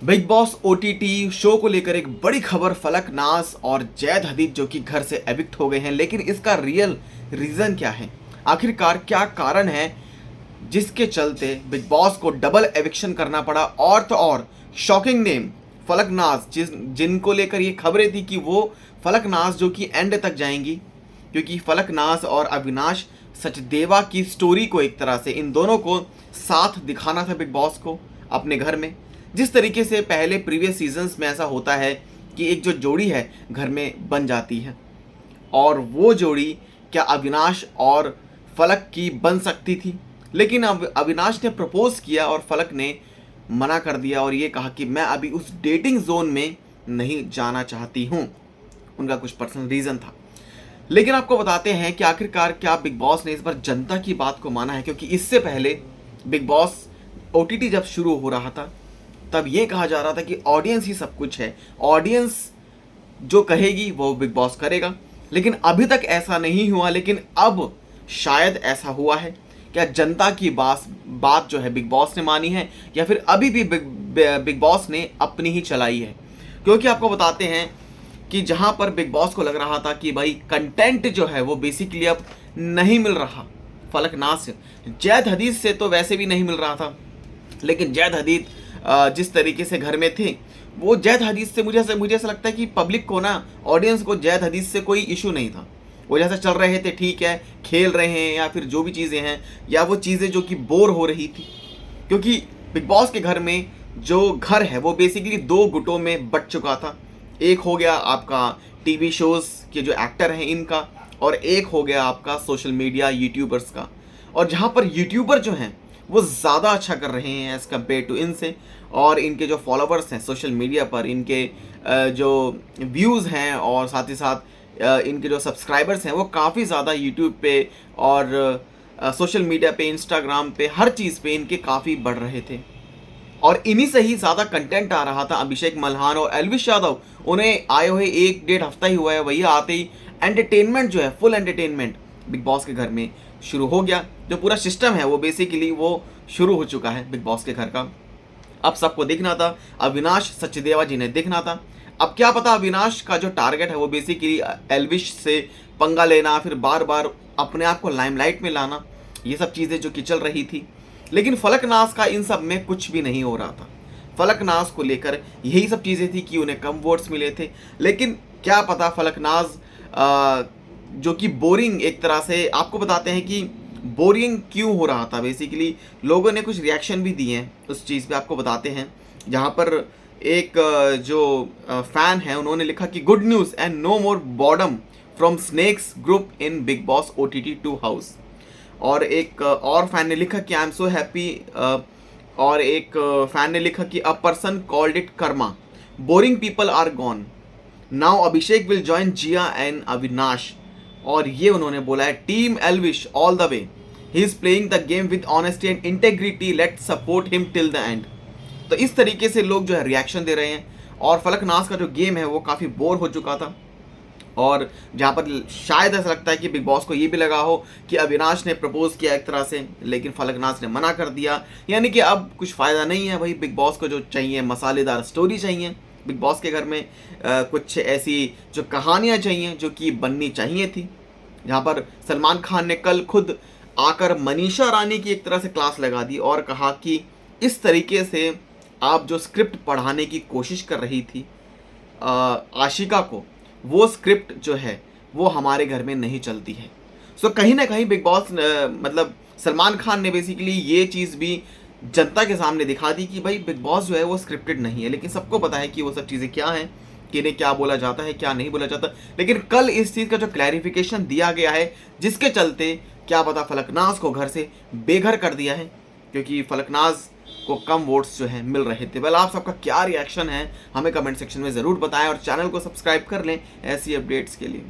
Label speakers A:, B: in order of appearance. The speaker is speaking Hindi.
A: बिग बॉस ओटीटी शो को लेकर एक बड़ी खबर, फलकनाज और जैद हदीद जो कि घर से एविक्ट हो गए हैं। लेकिन इसका रियल रीज़न क्या है, आखिरकार क्या कारण है जिसके चलते बिग बॉस को डबल एविक्शन करना पड़ा। और तो और शॉकिंग नेम फलकनाज, जिनको लेकर ये खबरें थी कि वो फलकनाज जो कि एंड तक जाएंगी, क्योंकि फलकनाज और अविनाश सचदेवा की स्टोरी को एक तरह से इन दोनों को साथ दिखाना था बिग बॉस को अपने घर में। जिस तरीके से पहले प्रीवियस सीजन्स में ऐसा होता है कि एक जो जोड़ी है घर में बन जाती है, और वो जोड़ी क्या अविनाश और फलक की बन सकती थी। लेकिन अब अविनाश ने प्रपोज किया और फलक ने मना कर दिया और ये कहा कि मैं अभी उस डेटिंग जोन में नहीं जाना चाहती हूँ। उनका कुछ पर्सनल रीज़न था। लेकिन आपको बताते हैं कि आखिरकार क्या बिग बॉस ने इस बार जनता की बात को माना है, क्योंकि इससे पहले बिग बॉस ओटीटी जब शुरू हो रहा था तब ये कहा जा रहा था कि ऑडियंस ही सब कुछ है, ऑडियंस जो कहेगी वो बिग बॉस करेगा। लेकिन अभी तक ऐसा नहीं हुआ। लेकिन अब शायद ऐसा हुआ है। क्या जनता की बात जो है बिग बॉस ने मानी है, या फिर अभी भी बिग बॉस ने अपनी ही चलाई है? क्योंकि आपको बताते हैं कि जहां पर बिग बॉस को लग रहा था कि भाई कंटेंट जो है वो बेसिकली अब नहीं मिल रहा फलकनाज से, जैद हदीद से तो वैसे भी नहीं मिल रहा था। लेकिन जैद हदीद जिस तरीके से घर में थे, वो जैद हदीद से मुझे ऐसा लगता है कि पब्लिक को ना, ऑडियंस को जैद हदीद से कोई इशू नहीं था। वो जैसे चल रहे थे ठीक है, खेल रहे हैं या फिर जो भी चीज़ें हैं, या वो चीज़ें जो कि बोर हो रही थी। क्योंकि बिग बॉस के घर में जो घर है वो बेसिकली दो गुटों में बट चुका था। एक हो गया आपका टीवी शोज़ के जो एक्टर हैं इनका, और एक हो गया आपका सोशल मीडिया यूट्यूबर्स का। और जहाँ पर यूट्यूबर जो हैं वो ज़्यादा अच्छा कर रहे हैं एज़ कम्पेयर टू इनसे, और इनके जो फॉलोवर्स हैं सोशल मीडिया पर, इनके जो व्यूज़ हैं और साथ ही साथ इनके जो सब्सक्राइबर्स हैं वो काफ़ी ज़्यादा यूट्यूब पे और सोशल मीडिया पे, इंस्टाग्राम पे, हर चीज़ पे इनके काफ़ी बढ़ रहे थे। और इन्हीं से ही ज़्यादा कंटेंट आ रहा था। अभिषेक मल्हान और एल्विश यादव, उन्हें आए हुए 1-1.5 हफ्ता ही हुआ है, भैया आते ही एंटरटेनमेंट जो है, फुल एंटरटेनमेंट बिग बॉस के घर में शुरू हो गया। जो पूरा सिस्टम है वो बेसिकली वो शुरू हो चुका है बिग बॉस के घर का। अब सबको देखना था, अविनाश सचदेवा जी ने देखना था। अब क्या पता अविनाश का जो टारगेट है वो बेसिकली एल्विश से पंगा लेना, फिर बार बार अपने आप को लाइमलाइट में लाना, ये सब चीज़ें जो कि चल रही थी। लेकिन फलकनाज का इन सब में कुछ भी नहीं हो रहा था। फलकनाज को लेकर यही सब चीज़ें थी कि उन्हें कम वोट्स मिले थे। लेकिन क्या पता फलकनाज जो कि बोरिंग, एक तरह से आपको बताते हैं कि बोरिंग क्यों हो रहा था। बेसिकली लोगों ने कुछ रिएक्शन भी दिए हैं उस चीज़ पे, आपको बताते हैं। जहाँ पर एक जो फैन है उन्होंने लिखा कि good news and no more boredom from snakes group in Bigg Boss OTT 2 house. और एक और फैन ने लिखा कि आई एम सो हैप्पी। और एक फैन ने लिखा कि a person called it karma, boring people are gone, now Abhishek will join Jiya and Avinash. और ये उन्होंने बोला है team Elvish all the way, he is playing the game with honesty and integrity, let support him till the end. तो इस तरीके से लोग जो है रिएक्शन दे रहे हैं। और फलकनाज का जो गेम है वो काफ़ी बोर हो चुका था। और जहाँ पर शायद ऐसा लगता है कि बिग बॉस को ये भी लगा हो कि अविनाश ने प्रपोज किया एक तरह से, लेकिन फलकनाज ने मना कर दिया। यानी कि अब कुछ फ़ायदा नहीं है भाई। बिग बॉस को जो चाहिए मसालेदार स्टोरी चाहिए बिग बॉस के घर में, कुछ ऐसी जो कहानियाँ चाहिए जो कि बननी चाहिए थी। जहाँ पर सलमान खान ने कल खुद आकर मनीषा रानी की एक तरह से क्लास लगा दी और कहा कि इस तरीके से आप जो स्क्रिप्ट पढ़ाने की कोशिश कर रही थी आशिका को, वो स्क्रिप्ट जो है वो हमारे घर में नहीं चलती है। सो कहीं ना कहीं बिग बॉस मतलब सलमान खान ने बेसिकली ये चीज़ भी जनता के सामने दिखा दी कि भाई बिग बॉस जो है वो स्क्रिप्टेड नहीं है। लेकिन सबको पता है कि वो सब चीज़ें क्या हैं, कि इन्हें क्या बोला जाता है, क्या नहीं बोला जाता। लेकिन कल इस चीज़ का जो क्लैरिफिकेशन दिया गया है, जिसके चलते क्या पता फलकनाज को घर से बेघर कर दिया है, क्योंकि फलकनाज को कम वोट्स जो है मिल रहे थे। वेल, आप सबका क्या रिएक्शन है हमें कमेंट सेक्शन में ज़रूर बताएं और चैनल को सब्सक्राइब कर लें ऐसी अपडेट्स के लिए।